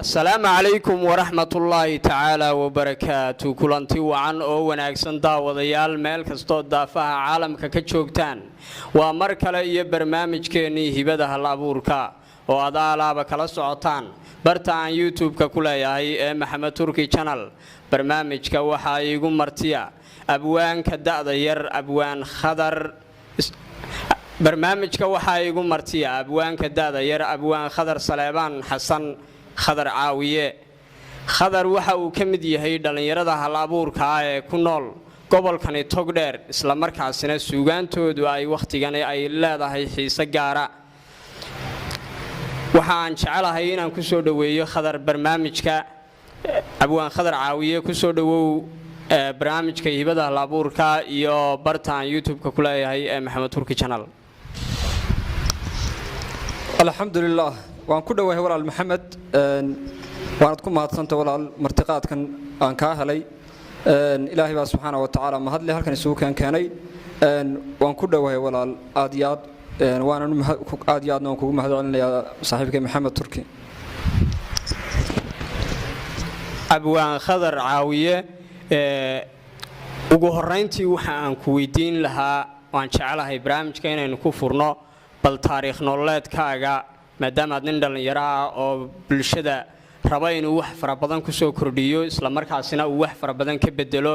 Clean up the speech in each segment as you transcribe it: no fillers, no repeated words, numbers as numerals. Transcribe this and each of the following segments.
السلام عليكم ورحمة الله تعالى وبركاته كلنتي وعن أو وناكسن داوديال ميل كستو دافها عالم كجوجتان ومركله iyo barnaamijkeeni hibada hal abuurka oo adaalaaba kala socotaan bartaan YouTube-ka ku leeyahay ee Maxamed Turki channel barnaamijka waxa igu martiya abwaanka da'da yar abwaan khadar barnaamijka waxa igu martiya abwaanka da'da yar abwaan khadar Saleebaan Xasan خضر عاوية خضر وحاو كمد يهي dhalinyarada hal abuurka ee ku nool gobolkan Togdheer isla markaasina suugaantoodu ay waqtigan ay leedahay xiisa gaara waxaan jecelahay inaan ku soo dhaweeyo khadar barnaamijka abwaan khadar caawiye ku soo dhawow barnaamijka hibada hal abuurka iyo bartaan YouTube-ka ku leeyahay ee Maxamed Turki channel alxamdulillah waan ku dhawahay walaal maxamed waanad ku mahadsantahay walaal martiqaadkan aan ka helay ilaahay baa subhanahu wa ta'ala ma hadlay halkan isugu keenay waan ku dhawahay walaal aadiyad waanan aadiyadna kugu mahadcelinayaa saaxiibkay maxamed turki abwaan khadar caawiye ugu horeyntii waxa aan ku weydiin lahaa waan jecelahay barnaamijka inaynu ku furno bal taariikh nololeedkaaga maadaama nin dhalinyaro ah oo bulshada raba inuu wax fara badan ku soo kordhiyo isla markaasina uu wax fara badan ka bedelo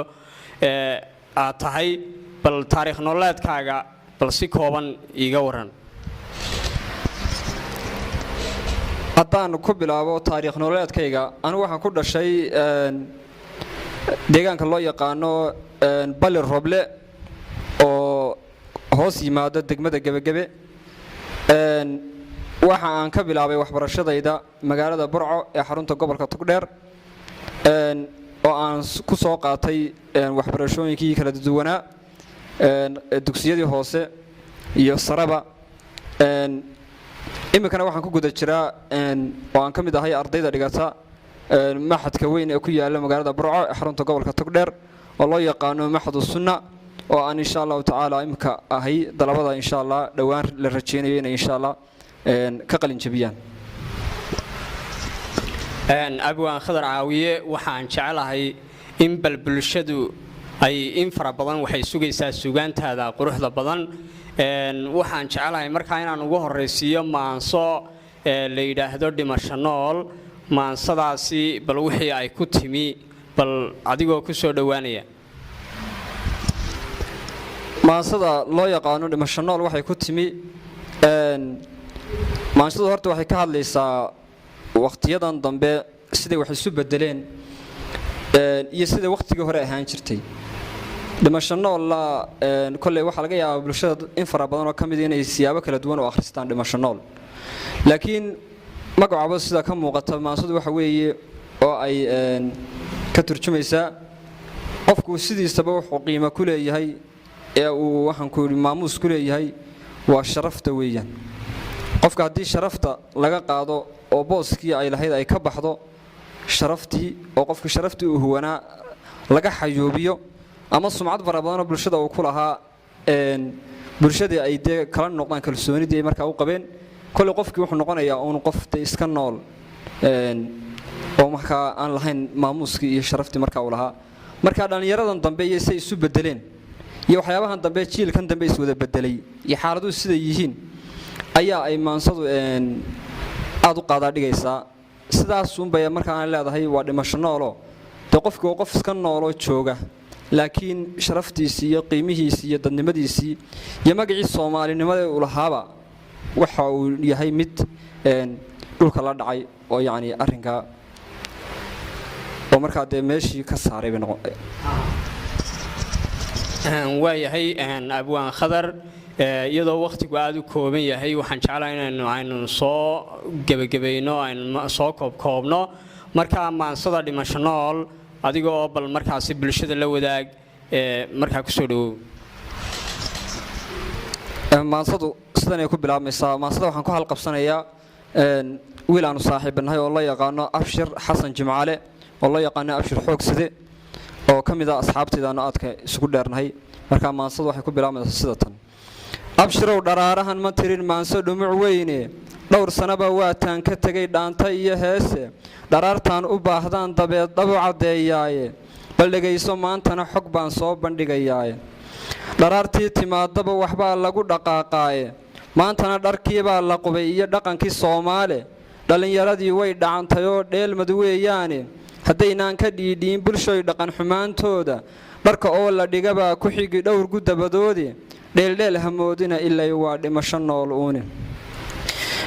tahay bal taariikh nololeedkaaga bal si kooban iiga waran haddaan ku bilaabo taariikh nololeedkayga anigu waxaan ku dhashay deegaanka loo yaqaano Balir Roble oo hoos yimaado degmada Gabagabe waxa aan ka bilaabay waxbarashadayda magaalada Burco ee xarunta gobolka Togdheer oo aan ku soo qaatay waxbarashooyinkii kala duwanaa dugsiyadii hoose iyo saraba imikana waxaan ku guda jiraa oo aan ka mid ahay ardayda dhigata maxadka weyn ee ku yaala magaalada Burco ee xarunta gobolka Togdheer oo loo yaqaano Maxadu Sunna oo aan insha Allah ta'ala imika ahay dalabada insha Allah dhawaan la rajeynayo in insha Allah ka qalin jabiyaan abwaan khadar caawiye waxaan jecelahay in bal bulshadu ay in fara badan waxay sugaysaa suugaantaada quruxda badan waxaan jecelahay markaa inaan ugu horeysiyo maanso la yiraahdo dhimasho nool maansadaasi bal wixii ay ku timi bal adigoo ku soo dhawaanaya maansada loo yaqaano dhimasho nool waxay ku timi maansadu horta waxay ka hadlaysaa waqtiyadan dambe sida wax isu bedeleen iyo sida waqtigii hore ahaan jirtay dhimasho nool la kulay waxa laga yaabaa bulshada in fara badan oo kamid inay siyaabo kala duwan u akhristaan dhimasho nool laakiin magacaabo sida ka muuqata maansadu waxa weeye oo ay ka turjumaysaa qofku sidiisaba wuxuu qiimo ku leeyahay ee uu waxaan ku maamuus ku leeyahay waa sharafta weeyaan qofka hadii sharafta laga qaado oo booskii ay lahayd ay ka baxdo sharaftii oo qofka sharaftii uu huwana laga xayoobiyo ama sumcad farabadan bulshada uu ku lahaa bulshada ay kala noqdaan kalsoonidii markaa u qabeen kulli qofkii wuxuu noqonayaa uu qof iska nool oo markaa aan lahayn maamuuskii iyo sharaftii markaa uu lahaa marka dhalinyaradan dambe iyo say isu bedeleen iyo waxyaabahan dambe jiilkan dambe is wada bedelay iyo xaaladuhu sida yihiin ayaa ay maansadu aad u qaada dhigaysaa sidaas uun bay markaa aan leedahay waa dhimasho noolo qofku qof iska noolo jooga laakiin sharaftiisa iyo qiimihiisa iyo dadnimadiisa iyo magaciisa Soomaalinimada uu lahaaba waxa uu yahay mid dhulka la dhacay oo yaani arrinka oo markaa meeshii ka saaray banoqon waayahay abwaan khadar iyadoo waqtigu aad u kooban yahay waxaan jeclahay inaynu soo gabagabayno aynu soo koobno markaa maansada dhimasho nool adigoo bal markaasi bulshada la wadaag markaa ku soo dhawow maansadu sidan ay ku bilaabmaysaa maansada waxaan ku halqabsanayaa wiil aanu saaxiibanahay oo la yaqaano Abshir Xasan Jimcaale oo la yaqaano Abshir Xoogsade oo kamid ah asxaabtayda aadka isugu dheernahay markaa maansadu waxay ku bilaabmaysaa sida tan abshirow dharaarahan ma tirin maanso dhumuc weyne dhowr sanaba waataan ka tegay dhaanta iyo heese dharaartaan u baahdaan dabeed dhabu caddeeyaaye bal dhegayso maantana xog baan soo bandhigayaaye dharaartii timaadaba waxbaa lagu dhaqaaqaaye maantana dharkiibaa la qubay iyo dhaqankii soomaale dhallinyaradii way dhacantay oo dheelmad weeyaane haddaynaan ka dhiidhiin bulshoy dhaqan xumaantooda dharka oo la dhigabaa ku xigi dhowr gudabadoodi dheeldheel hamoodina ilay waa dhimasho nool uune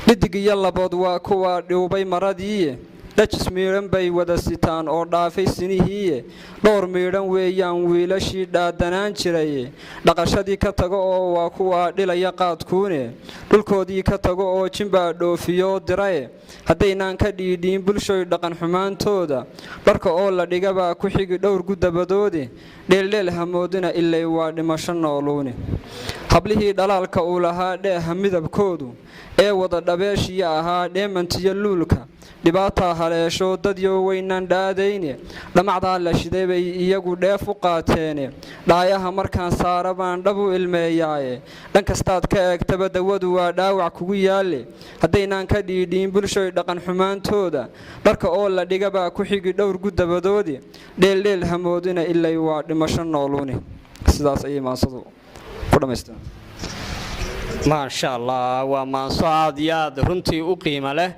dhidig iyo labood waa kuwa dhuubay maradiiye dhajis miidhan bay wada sitaan oo dhaafay sinihiiye dhowr miidhan weeyaan wiilashii dhaadanaan jiraye dhaqashadii ka tago oo waa kuwa dhilaya qaadkuune dhulkoodii ka tago oo jinbaa dhoofiyoo diraye haddaynaan ka dhiidhiin bulshoy dhaqan xumaantooda dharka oo la dhigabaa ku xigi dhowr gudabadoodi dheeldheel hamoodina ilay waa dhimasho nooluune hablihii dhalaalka uu lahaa dheeha midabkoodu ee wada dhabeeshiya ahaa dheemantiyo luulka dhibaataa haleesho dadyo weynan dhaadayne dhamacdaa la shiday bay iyagu dheef u qaateene dhaayaha markaan saara baan dhab u ilmeeyaaye dhan kastaad ka eegtaba dawadu waa dhaawac kugu yaalle haddaynaan ka dhiidhiin bulshoy dhaqan xumaantooda dharka oo la dhigabaa ku xigi dhowr gudabadoodi dheeldheel hamoodina ilay waa dhimasho nooluune sidaas ayay maansadu ku dhammaysteen maasha allah waa maanso aad iyo aad runtii u qiimo leh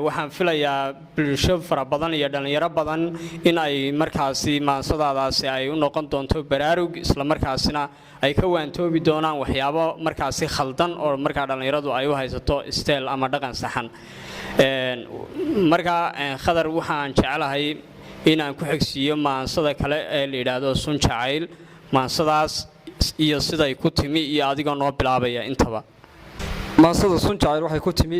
waxaan filayaa bulsho fara badan iyo dhallinyaro badan in ay markaasi maansadaadaasi ay u noqon doonto baraarug isla markaasina ay ka waantoobi doonaan waxyaabo markaasi khaldan oo markaa dhallinyaradu ay u haysato steel ama dhaqan saxan markaa khadar waxaan jecelahay inaan ku xigsiiyo maansada kale ee la yidhaahdo sun jacayl maansadaas iyo siday ku timi iyo adigoo noo bilaabaya intaba maansada sun jacayl waxay ku timi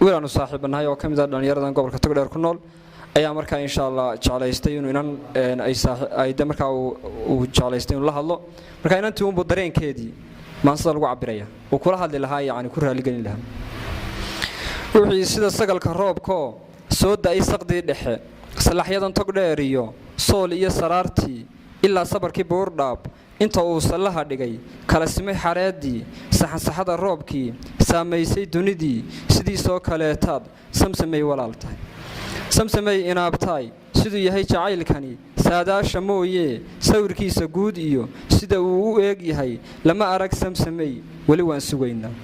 wiilaanu saaxiibanahay oo ka mid ah dhallinyaradan gobolka togdheer ku nool ayaa markaa insha allah jeclaystay inuu inan ayde markaa uu jeclaystay inuu la hadlo markaa inantii unbuu dareenkeedii maansada lagu cabiraya uu kula hadli lahaa yacni ku raaligelin lahaa wixii sida sagalka roobkoo soo da'ay saqdii dhexe salaxyadan togdheer iyo sool iyo saraartii ilaa sabarkii buurdhaab inta uu sallaha dhigay kala simay xareeddii saxansaxada roobkii saamaysay dunidii sidiisoo kaleetaad samsamay walaal tahay samsamay inaabtaay siduu yahay jacaylkani saadaasha mooyee sawirkiisa guud iyo sida uu u eeg yahay lama arag samsamay weli waan sugaynaa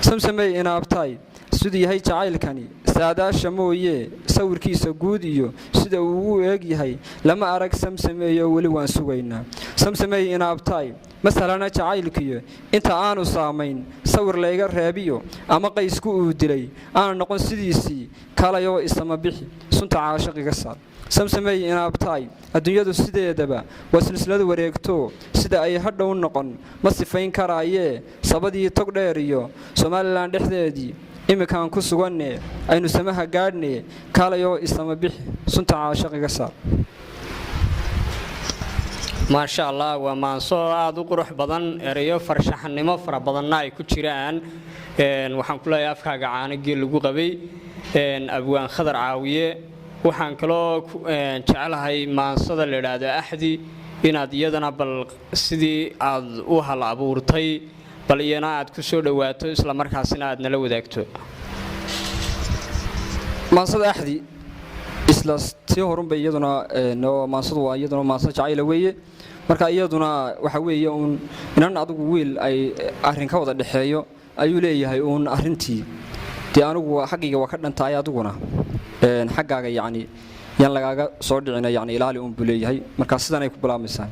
samsamay inaabtaay siduu yahay jacaylkani saadaasha mooyee sawirkiisa guud iyo sida uu u eeg yahay lama arag samsameeyo weli waan sugaynaa samsamey inaabtaay masalana jacaylkiyo inta aanu saamayn sawir layga reebiyo ama qaysku uu dilay aana noqon sidiisii kalayoo isama bixi sunta caashaqiga saar samsamey inaabtaay adduunyadu sideedaba waa silsiladu wareegto sida ay hadhow noqon ma sifayn karaayee sabadii togdheer iyo somalilan dhexdeedii iminkaan ku suganne aynu samaha gaadhne kaalayoo isama bixi sunta caashaqiga saar maasha allah waa maanso aada u qurux badan erayo farshaxanimo fara badanna ay ku jiraan waxaan ku leeyahay afkaaga caanagii lagu qabay abwaan khadar caawiye waxaan kaloo jecelahay maansada la yidhaahdo axdi inaad iyadana bal sidii aad u hal abuurtay bal iyana aad ku soo dhawaato isla markaasina aad nala wadaagto maansada axdi isla tii horunba iyaduna maansadu waa iyaduna maansada jacayla weeye marka iyaduna waxa weeye uun inan adigu wiil ay arrin ka wada dhexeeyo ayuu leeyahay uun arrintii dee anigu xaggayga waa ka dhantahay adiguna xaggaaga yacni yaan lagaaga soo dhicina yacni ilaali uun buu leeyahay markaa sidanay ku bilaabmaysaa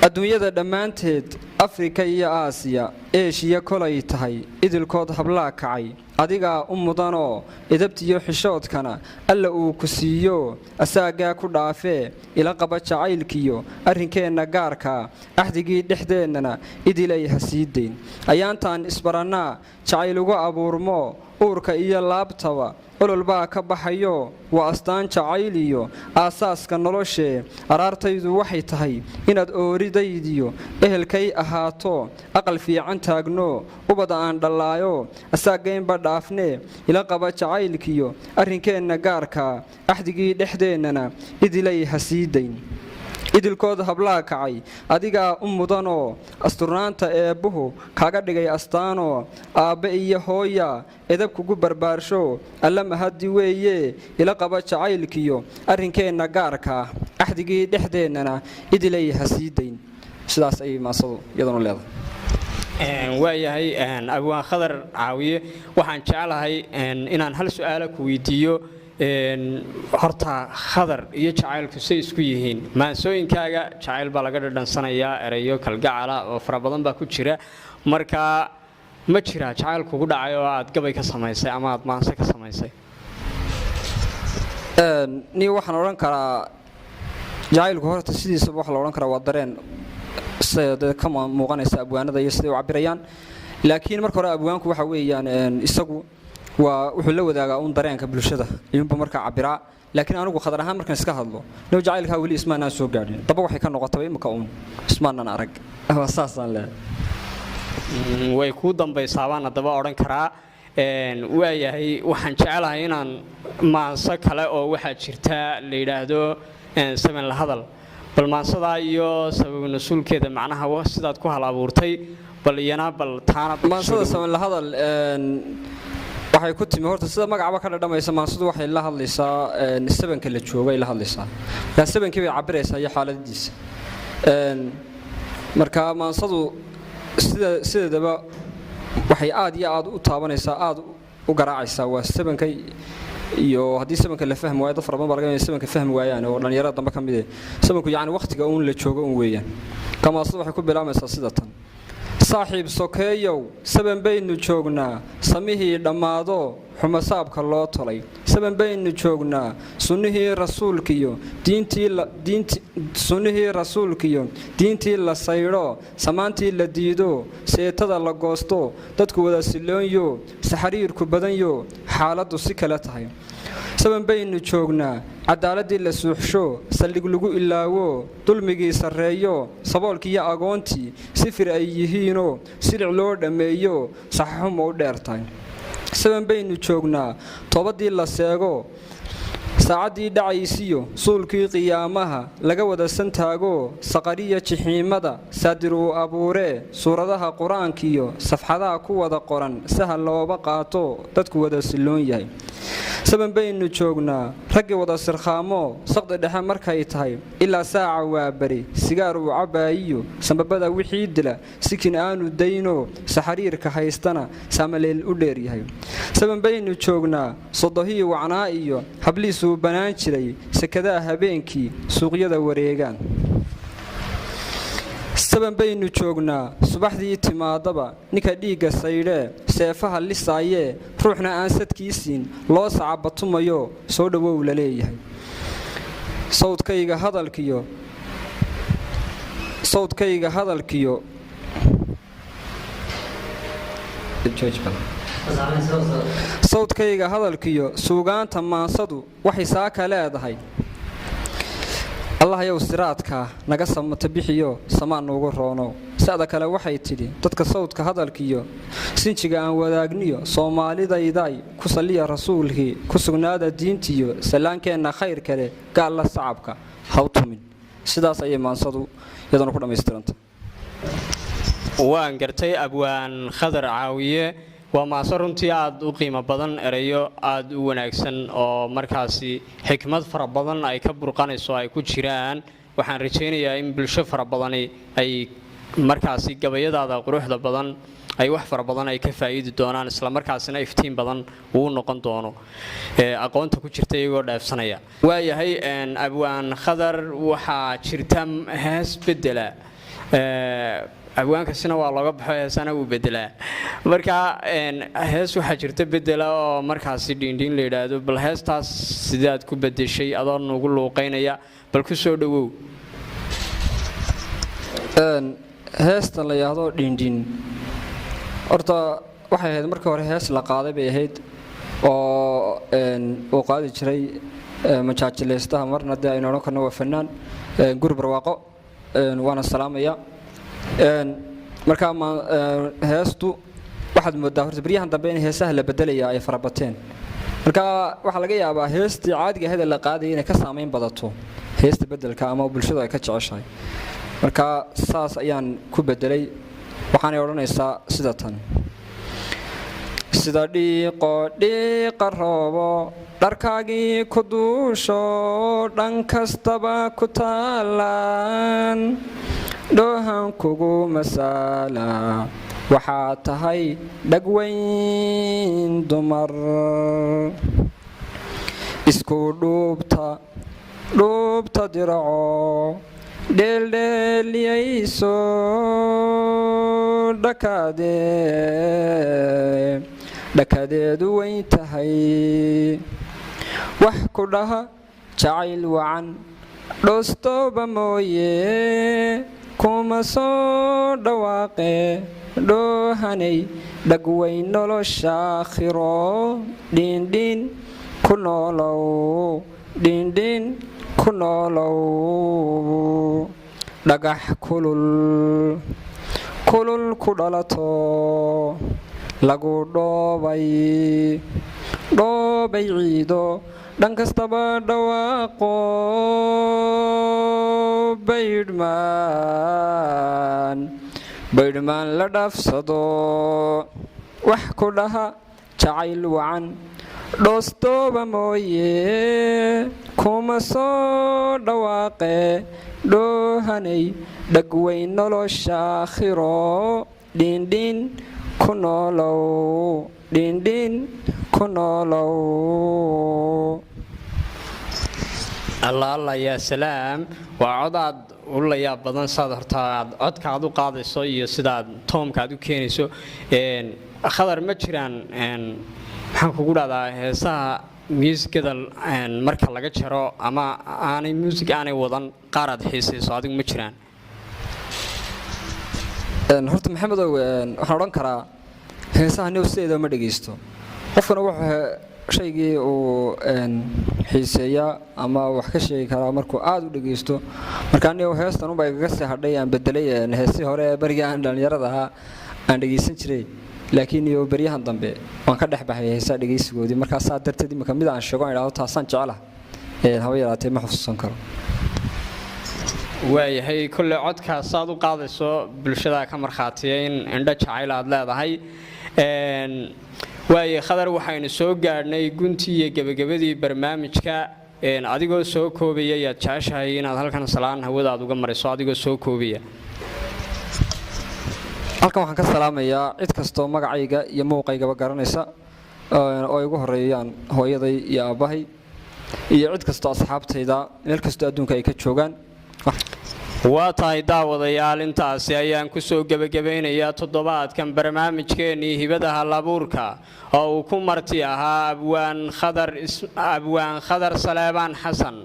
adduunyada dhammaanteed afrika iyo aasiya eeshiya kolay tahay idilkood hablaa kacay adigaa u mudanoo idabtiyo xishoodkana alla uu ku siiyo asaagaa ku dhaafee ila qaba jacaylkiyo arrinkeenna gaarkaa axdigii dhexdeennana idilay ha sii dayn ayaantaan isbarannaa jacayl uga abuurmoo uurka iyo laabtaba olol baa ka baxayo waa astaan jacayliyo aasaaska noloshee araartaydu waxay tahay inaad ooridaydiyo ehelkay ahaato aqal fiican taagno ubada aan dhallaayo asaagaynba dhaafnee ila qaba jacaylkiyo arrinkeenna gaarkaa axdigii dhexdeennana idilay ha sii dayn idilkooda hablaha kacay adigaa u mudanoo asturnaanta eebbuhu kaga dhigay astaanoo aabbe iyo hooya edab kugu barbaarsho alla mahadi weeye ila qaba jacaylkiyo arrinkeenna gaarkaa axdigii dhexdeennana idilay ha sii dayn sidaas ayay maasadu iyaduna leedahay waayahay abwaan khadar caawiye waxaan jeclahay inaan hal su'aalo ku weydiiyo horta khadar iyo jacaylku say isku yihiin maansooyinkaaga jacayl baa laga dhadhansanayaa erayo kalgacala oo fara badan baa ku jira marka ma jira jacayl kugu dhacay oo aad gabay ka samaysay ama aad maanse ka samaysay ni waxaan odhan karaa jacaylku horta sidiisaba waxa la odhan karaa waa dareen sida ka muuqanaysa abwaanada iyo siday u cabirayaan laakiin marka hore abwaanku waxa weeyaan isagu wuxuu la wadaagaa un dareenka bulshada iyuunba markaa cabiraa laakiin anigu khadar ahaan markaan iska hadlo noo jacaylkaa weli ismaanaan soo gaadhin daba waxay ka noqotaba imika uun ismaanaan arag waa saasaan leehay way kuu dambaysaa baan haddaba odhan karaa waayahay waxaan jecelahay inaan maanso kale oo waxaa jirta la yidhaahdo saban la hadal bal maansadaa iyo sabab nasuulkeeda macnaha sidaad ku hal abuurtay bal iyana bal taana maansada saban la hadal waxay ku timi horta sida magacaba ka dhadhamaysa maansadu waxay la hadlaysaa sabanka la joogo ay la hadlaysaa marka sabankii bay cabiraysaa iyo xaaladiisa marka maansadu sideedaba waxay aad iyo aad u taabanaysaa aad u garaacaysaa waa sabanka iyo haddii sabanka la fahmi waayo dad fara badan baa laga yaabaa sabanka fahmi waayaan oo dhalinyarada dambe ka mid ah sabanku yacni waqtiga uun la joogo uun weeyaan ka maansadu waxay ku bilaabaysaa sida tan saaxiib sokeeyow saban baynu joognaa samihii dhammaado xumasaabka loo tolay saban baynu joognaa sunnihii rasuulkiyo diintii la saydho samaantii la diido seetada la goosto dadku wada siloonyo saxariirku badanyo xaaladdu si kale tahay saban baynu joognaa cadaaladii la suuxsho saldhig lagu ilaawo dulmigii sarreeyo saboolkiiyo agoontii sifir ay yihiinoo silic loo dhammeeyo saxaxuma u dheertahay saban baynu joognaa toobadii la seego saacaddii dhacaysiyo suulkii qiyaamaha laga wada santaago saqariya jixiimada saadir uu abuuree suuradaha qur-aankiyo safxadaha ku wada qoran sahal looba qaato dadku wada silloon yahay saban baynu joognaa raggii wada sirkhaamo saqda dhexe markay tahay ilaa saaca waa bari sigaar uu cabaayiyo sambabada wixii dila sikin aanu dayno saxariirka haystana saamaleel u dheeryahay saban baynu joognaa sodohii wacnaa iyo habliisuu banaan jiray sekadaha habeenkii suuqyada wareegaan saban baynu joognaa subaxdii timaadaba ninka dhiigga saydhee seefaha lisaayee ruuxna aan sadkiisiin loo sacabatumayo soo dhowow la leeyahay sawdkayga hadalkiyo suugaanta maansadu waxay saaka leedahay allah yow siraadkaa naga samata bixiyo samaan nuugu roono sada kale waxay tidhi dadka sawdka hadalkiyo sinjiga aan wadaagniyo soomaalidayday ku salliya rasuulkii ku sugnaada diintiyo salaankeenna khayr kale gaalla sacabka haw tumin sidaas ayay maansadu iyadana ku dhammaystiranta waan gartay abwaan khadar caawiye waa maase runtii aad u qiimo badan erayo aad u wanaagsan oo markaasi xikmad fara badan ay ka burqanayso ay ku jiraan waxaan rajaynayaa in bulsho fara badani ay markaasi gabayadaada quruxda badan ay wax fara badan ay ka faa'iidi doonaan isla markaasina iftiin badan uu noqon doono aqoonta ku jirta iyagoo dhaafsanaya waayahay abwaan khadar waxaa jirta hees bedela abwaankasina waa looga baxo heesana wuu bedelaa marka hees waxaa jirta bedela oo markaasi dhiindhiin la yidhaahdo bal heestaas sidaad ku bedeshay adoo nugu luuqaynaya bal ku soo dhowow heesta la yidhaahdo dhiindhiin horta waxay ahayd markii hore hees la qaaday bay ahayd oo uu qaadi jiray majaajilaystaha marna dee aynu odhan karno waa fanaan guri barwaaqo waana salaamaya markaa heestu waxaad moodaa horta baryahan dambe in heesaha la bedelaya ay farabateen marka waxaa laga yaabaa heestii caadiga ahayd ee la qaadaya inay ka saamayn badato heesta beddelka ama bulshadu ay ka jeceshahay marka saas ayaan ku bedelay waxaanay odhanaysaa sida tan sida dhiiqa roobo dharkaagii ku duusho dhan kastaba ku taalaan dhoohan kugu masaala waxaa tahay dhagweyn dumar isku dhuubta diraco dheeldheeliyayso dhakadeedu weyn tahay wax ku dhaha jacayl wacan dhoostooba mooye kuma soo dhawaaqe dhoohanay dhagweyn nolosha aakhiro dhiindhiin ku noolow dhiindhiin ku noolow dhagax kulul ku dhalato lagu dhoobay ciido dhan kastaba dhawaaqo baydhmaan la dhaafsado wax ku dhaha jacayl wacan dhoostooba mooye kuma soo dhawaaqe dhoohanay dhagweyn nolosha aakhiro dhiindhiin ku noolow dhiindhiin ku noolow allah yaa salaam waa codaad u la yaab badan saad horta aad codka aad u qaadayso iyo sidaad toomka aad u keenayso khadar ma jiraan maxaan kugu dhahdaa heesaha muusikada marka laga jaro ama aanay muusig aanay wadan qaar aad xiisayso adigu ma jiraan horta maxamedow waxaan odhan karaa heesaha new sideeda ma dhegaysto qofkana wuxuu shaygii uu xiiseeyaa ama wax ka sheegi karaa markuu aad u dhagaysto marka anigu heestan unbaa igaga sii hadhay aan bedelay heesii hore ee berigii aan dhallinyarada ahaa aan dhagaysan jiray laakiin iyo beryahan dambe waan ka dhex baxay heesaa dhagaysigoodii markaa saa darteed imika mid aan sheego aan idhaahdo taasaan jecelaha haba yaraatee ma xusuusan karo waayahay kolley codkaas aad u qaadayso bulshada ka markhaatiya in indho jacayl aad leedahay waaye khadar waxaynu soo gaadhnay guntii iyo gebagabadii barnaamijka adigoo soo koobaya ayaad jeceshahay inaad halkan salaan hawadaad uga mariso adigoo soo koobaya halkan waxaan ka salaamayaa cid kastoo magacayga iyo muuqaygaba garanaysa oo igu horeeyaan hooyaday iyo aabbahay iyo cid kastoo asxaabtayda meel kastoo adduunka ay ka joogaan waa tahay daawadayaal intaasi ayaan ku soo gebagabaynayaa toddobaadkan barnaamijkeennii hibada halabuurka oo uu ku marti ahaa abwaan khadar saleebaan xasan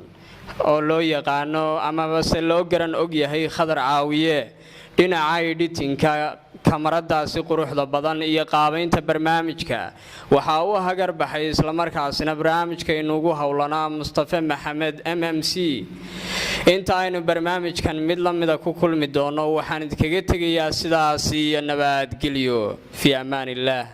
oo loo yaqaano amabase loo garan og yahay khadar caawiye dhinaca editinka kamaradaasi quruxda badan iyo qaabaynta barnaamijka waxaa u hagar baxay islamarkaasina barnaamijkaynuugu howlanaa mustafe maxamed mmc inta aynu barnaamijkan mid la mida ku kulmi doono waxaan idinkaga tegayaa sidaasi iyo nabadgelyo fii ammaan illaah